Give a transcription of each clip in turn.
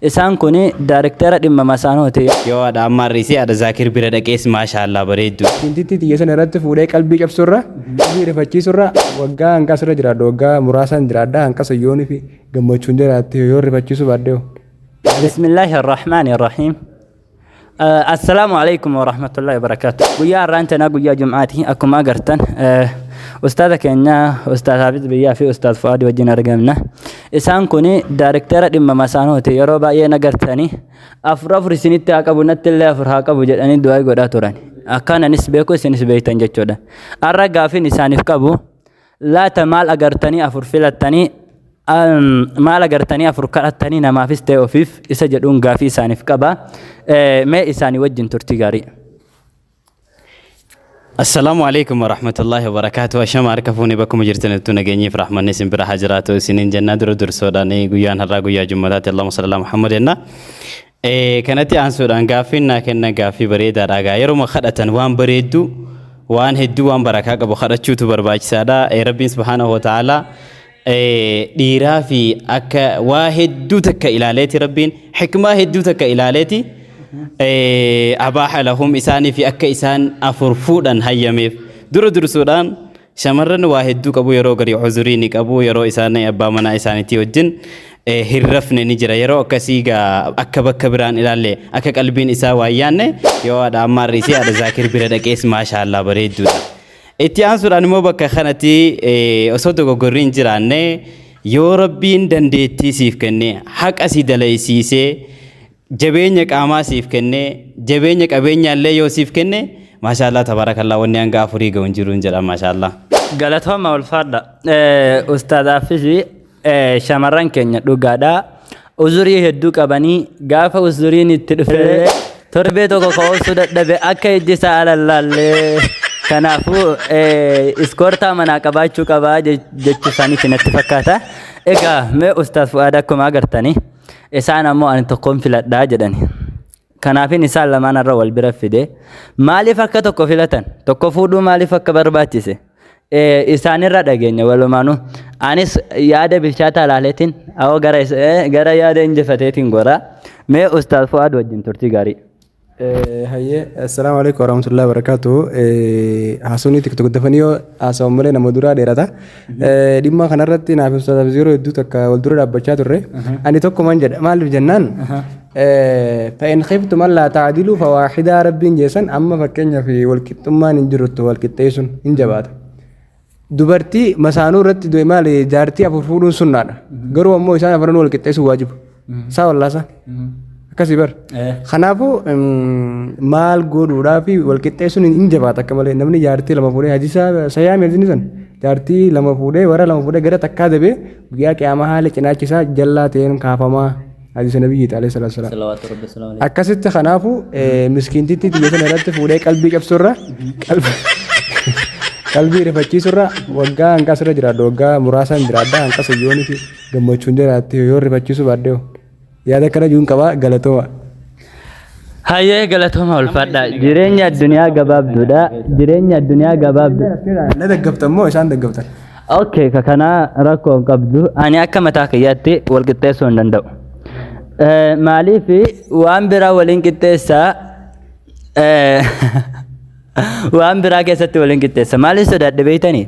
Isaan kuni daayirektara dhimma masaanooti. Yoo ada ammarrisi ada Zakir bira dhaqees maashaallah bareeddu. Intitti xiyyeessan irratti fuudhee qalbii cabsurra qalbii rifachiisurra waggaa hanqasirra jiraadha waggaa muraasan jiraadha hanqasa yoonii fi gammachuun jiraatti yoo rifachiisu baaddeewu. Bismillahir Rahmanir Rahim. Assalamu alaikum warahmatullahi wabarakatuh. Guyyaa har'aantana guyyaa Jum'aati akkuma agartan ustaada keenya ustaad Hafiz Biyyaa fi ustaad Fuad wajjin argamna. Isaan kuni daayirektara dhimma masaanooti yeroo baay'ee nagartanii afur isinitti haa qabu natti illee afur haa qabu jedhanii du'aa godhaa turan. Akkananis beeku isinis beektan jechuudha. Har'a gaafiin isaaniif qabu laata maal agartanii afur filattanii maal agartanii afur kadhattanii namaafis ta'e ofiif isa jedhuun gaafii isaaniif qaba. Mee isaanii wajjin turtii gaarii. Assalamu alaikum warahmatullahi wabarakatuh. Ashama arkafuni bakum jirtantu nageenyi fi rahmanni sin bira hajiraatu isinin jannaa dursoodhaan guyyaan har'aa guyyaa Jummataati. Allahumma salli ala Muhammad jenna. Kanatti aansuudhaan gaafiin naa kenna gaafii bareedaadha. Yeroo kadhatan waan bareeddu waan hedduu waan barakaa qabu kadhachuutu barbaachisaadha. Rabbiin subhaanahu wa ta'ala dhiiraa fi akka waa hedduu takka ilaaleeti rabbiin hikmaa hedduu takka ilaaleeti abaaha lahum isaanii fi akka isaan afur fuudhan hayyameef dursuudhaan shamarran waa hedduu qabu yeroo garii uzurii ni qabu yeroo isaan abbaa manaa isaaniitii wajjin hirrafne ni jira yeroo akkasii akka bakka biraan ilaalle akka qalbiin isaa waa yaanne yoo ada ammarrisi ada Zakir bira dhaqees maashaallah bareedduudha. Itti aansuudhaan immoo bakka kanatti osoo dogoggorriin jiraanne yoo rabbiin dandeettii siif kenne haqa si dalaysiisee jabeenya qaamaa siif kenne jabeenya qabeenyaallee yoo siif kenne maashaallah tabarakallah wanni hanga afurii ga'uun jiruun jedha maashaallah. Galatooma ulfaadha. Ustaadaafis shamarran keenya dhugaadha. Uzurii hedduu qabanii gaafa uzuriin itti dhufee torbee tokko ka'uusuu dadhabe akka ijji isaa alallaallee. Kanaafuu iskoortaa manaa qabaachuu qabaa jechuu isaaniitti natti fakkaata. Egaa mee ustaad Fuad akkuma agartanii isaan ammoo ani tokkoon filadhaa jedhani. Kanaafin isaan lamaan irra wal bira fide maaliif akka tokko filatan tokko fuudhuu maaliif akka barbaachise isaanirra dhageenya walumaanuu anis yaada bilchaataa ilaaleetiin awoo gara yaada injifateetiin goraa mee ustaad Fuad wajjin turtii gaarii. Hayyee assalamu alaikum warahmatullahi wabarakatuh. Haasawni tiktok dafanii haasawwan malee nama duraa dheerata. Dhimma kanarratti naaf ustaadaaf yeroo hedduu takka wal dura dhaabbachaa turre. Ani tokko man jedha maaliif jennaan fa'in khiftum allaa ta'dilu fawaahidaa rabbiin jeessan amma fakkeenyaaf walqixxummaan hin jirtu walqixxeessuun hin jabaata. Dubartii masaanuu irratti du'e maali jaartii afur fuudhuun sunnaadha. Garuu ammoo isaan afaran walqixxeessuu waajibu. Saa wallaasa. Akkasii bar. Kanaafuu maal godhuudhaa fi walqixxeessuun hin jabaata akka malee namni jaartii lama fuudhee hadiisa sayyaami hadiisni san jaartii lama fuudhee warra lama fuudhee gara takkaa dabee guyyaa qiyaamaa haala cinaachisaa jallaa ta'een kaafamaa hadiisa nabiyyi alayhi salaam. Akkasitti kanaafuu miskiintitti xiyyeessan irratti fuudhee qalbii cabsurra qalbii rifachiisurra waggaa hanqasirra jiraadha waggaa muraasan jiraadha hanqasa yoonii fi gammachuun jiraatti yoo rifachiisu baaddeewu. Yaada kana juun qaba galatooma. Hayyee galatooma ulfaadha. Jireenya addunyaa gabaabduudha. Jireenya addunyaa gabaabduudha. Na deggaftan moo isaan deggaftan? Okay kana rakkoo qabdu ani akka mataa kiyyaatti wal qixxeessuu hin danda'u. Maaliif waan biraa waliin qixxeessaa waan biraa keessatti waliin qixxeessa. Maaliif sodaadhe beeytanii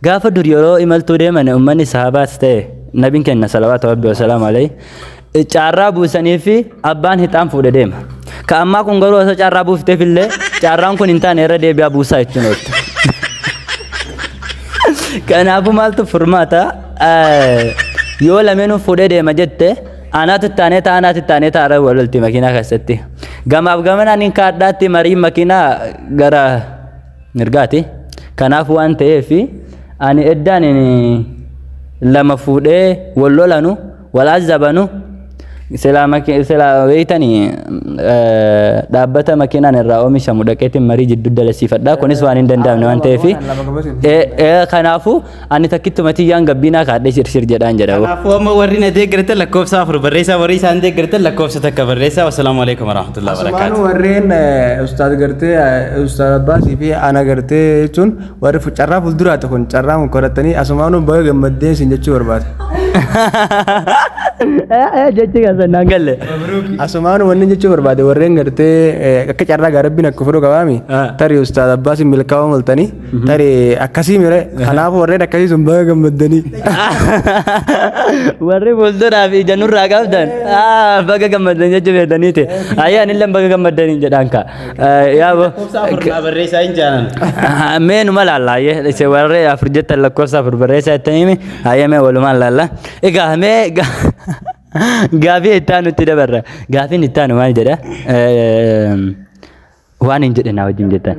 gaafa dur yeroo imaltuu deeman uummanni sahaabaas ta'e nabiin keenya salawaatu rabbi wasalaamu alayhi caarraa buusanii fi abbaan hixaan fuudhe deema. Ka ammaa kun garuu osoo caarraa buufteef illee caarraan kun hin taane irra deebi'aa buusaa jechuun oolta. Kanaafuu maaltu furmaata yoo lameenuu fuudhee deema jette anaatu taanee taa'aa walolti makiinaa keessatti. Gamaaf gamanaan hin kaadhaatti mariin makiinaa gara mirgaati. Kanaafuu waan ta'eef ani eddaan lama fuudhee wal lolanu wal azzabanu sila weeytanii dhaabbata makiinaan irraa oomishamu dhaqeetiin marii jidduu dalasiifadha. Kunis waan hin danda'amne waan ta'eef kanaafuu ani takkituma tiyyaan gabbiinaa kaadhee shirshir jedhaan jedha. Kanaafuu amma warri na deeggartan lakkoofsa afur barreessaa warri isaan deeggartan lakkoofsa takka barreessaa. Wassalaamu alaikum warahmatullahi wabarakatuh. Asumaan warreen ustaad gartee ustaad Abbaasii fi ana gartee jechuun warri carraa fuulduraati kun carraa kun qoratanii asumaan baga gammaddee isin jechuu barbaada. jechi kasan galle Asumaan wanni jechuu barbaade warreen gartee akka carraa gaarabbiin akka fudhu qabaami. Tarii Ustaaz Abbaas milkaa'uu multanii tarii akkasii mire kanaaf warreen akkasii sun baga gammaddanii. warri fuulduraa fi ija nurraa qabdan baga gammaddan jechuu beekaniiti. Ayyaan illee baga gammaddan jedhaan ka. Yaabo. Barreessaa hin jaalan. Meenuma laallaayyee ise warri afur jettan lakkoofsa afur barreessaa jettaniimi hayyamee walumaan laalla. Egaa mee gaafii ittaan nutti dabarra. Gaafiin ittaan maal jedha? Waan hin jedhe naa wajjin jettan.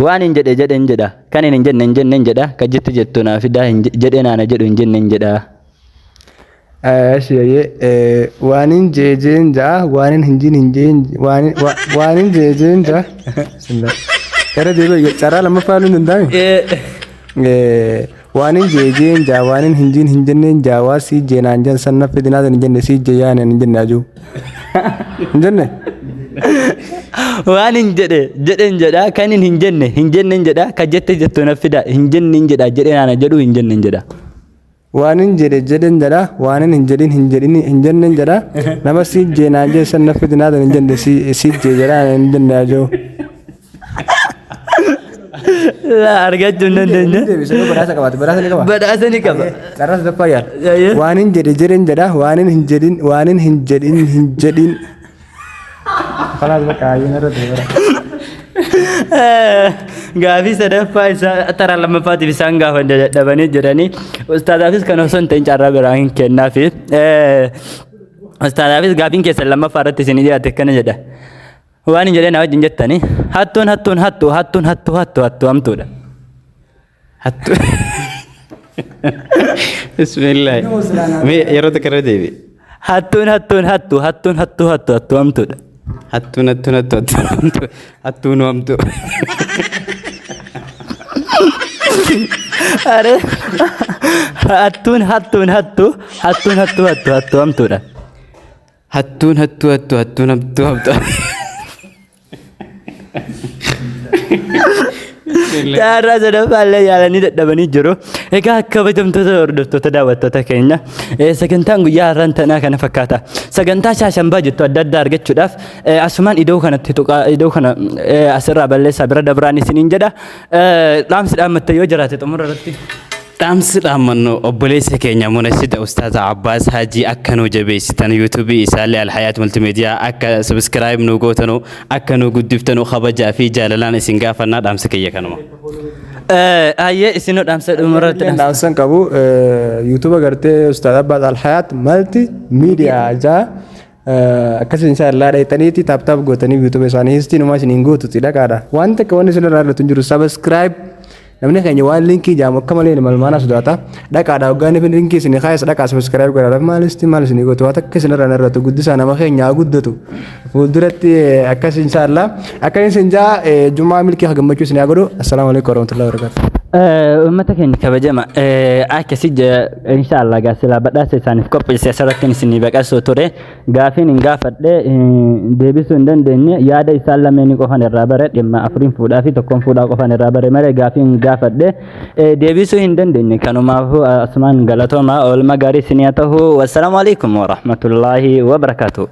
Waan hin jedhe jedhe hin jedha. Kan hin jenne hin jenne hin jedha. Kan jettu jettu naa fidaa jedhe naana jedhu hin jenne hin jedha. Waan hin jeejeen ja'a waan hin hinjiin hinjeen waan hin jeejeen ja'a. Gara deebi'e carraa lammaffaa nuun danda'ame. Waan hin jeejeen ja'a waan hin hinjiin hin jenneen ja'a waa sii jeenaan jan sanna fedinaa hin jenne sii jeeyaan hin jenne ajuu. Hin jenne. Waan hin jedhe jedhe hin jedha kan hin jenne hin jedha kan jette jettu na fida hin jenne hin jedha jedhe naana jedhu hin jenne hin jedha. Waan hin jedhe jedhen jedha waan hin jedhin hin jedhin hin jenne jedha nama sii jeenaan jan sanna fedinaa hin jenne sii jeeyaan hin jenne ajuu. Argachuu hin dandeenye. Badhaasa qabaate badhaasa ni qaba. Badhaasa ni qaba. Carraa sadaffaa yaala. Waan hin jedhe jedhen jedha waan hin jedhin waan hin jedhin hin jedhin. Kalaas bakka ayyaana irratti bara. Gaafii sadaffaa isaa tara lammaffaatiif isaan gaafa dhabanii jiranii ustaadaafis kan osoo hin ta'in carraa biraa hin kennaafi. Ustaadaafis gaafiin keessan lammaffaa irratti isin dhiyaate akkana jedha. Waan hin jedhee na wajjin jettanii hattuun hattuun hattuu hattuun hattuu hattuu hattuu hamtuudha. Hattuu. Bismillah. Mee yeroo takka irra deebi. Hattuun hattuun hattuu hattuun hattuu hattuu hattuu hamtuudha. Hattuun hattuun hattuu hattuu hamtuu hattuun hamtuu. Are hattuun hattuun hattuu hattuun hattuu hattuu hattuu hamtuudha. Hattuun hattuu hattuu hattuun hamtuu hamtuu. Carraa sadaffaallee yaalanii dadhabanii jiru. Egaa kabajamtoota hordoftoota daawwattoota keenya sagantaan guyyaa har'aan tanaa kana fakkaata. Sagantaa shaashambaa jettu adda addaa argachuudhaaf asumaan iddoo kanatti iddoo kana asirraa balleessaa bira dabraan isiniin jedha. Dhaamsi dhaammatte yoo jiraate xumura irratti. Dhaamsi dhaammannu obboleessa keenya Munashida Ustaaz Abbaas Hajii akka nu jabeessitan yuutuubii isaallee Alhayaat Multimeediyaa akka sabskiraayib nu gootanu akka nu guddiftanu kabajaa fi jaalalaan isin gaafannaa dhaamsa kiyya kanuma. Ayyee isinoo dhaamsa dhumarratti dhaamsan qabu yuutuuba gartee Ustaaz Abbaas Alhayaat Multimeediyaa jaa akkasiin inshallah dhaytaniiti taaptaap gootanii yuutuuba isaanii histiinumaa isiniin gootutti dhaqaadha. Waan takka wanni isin irraa irratti hin jiru sabskiraayib namni keenya waan linkii jaamu akka malee malmaana sodaata dhaqaadha hoggaan ifin linkii isin kaayes dhaqaa subscribe godhaadhaaf maalisti maal isin gootu waan akka isin irraa irratti guddisaa nama keenya guddatu fuulduratti akkas inshallah akka isin jaa jumaa milkii gammachuu isin yaa godhu assalaamu alaykum warahmatullahi wabarakatuh. Uummata keenya kabajama akkasii inshallah gaasila badhaasa isaaniif qopheesse asirratti isin baqasoo ture gaafiin hin gaafadhe deebisuu hin dandeenye yaada isaan lameenii qofan irraa bare dhimma afuriin fuudhaa fi tokkoon fuudhaa qofan irraa bare malee gaafiin gaafadhe deebisuu hin dandeenye kanumaafuu asumaan galatooma oolma gaarii isin haa ta'u wassalaamu alaykum warahmatullahi wabarakatuh.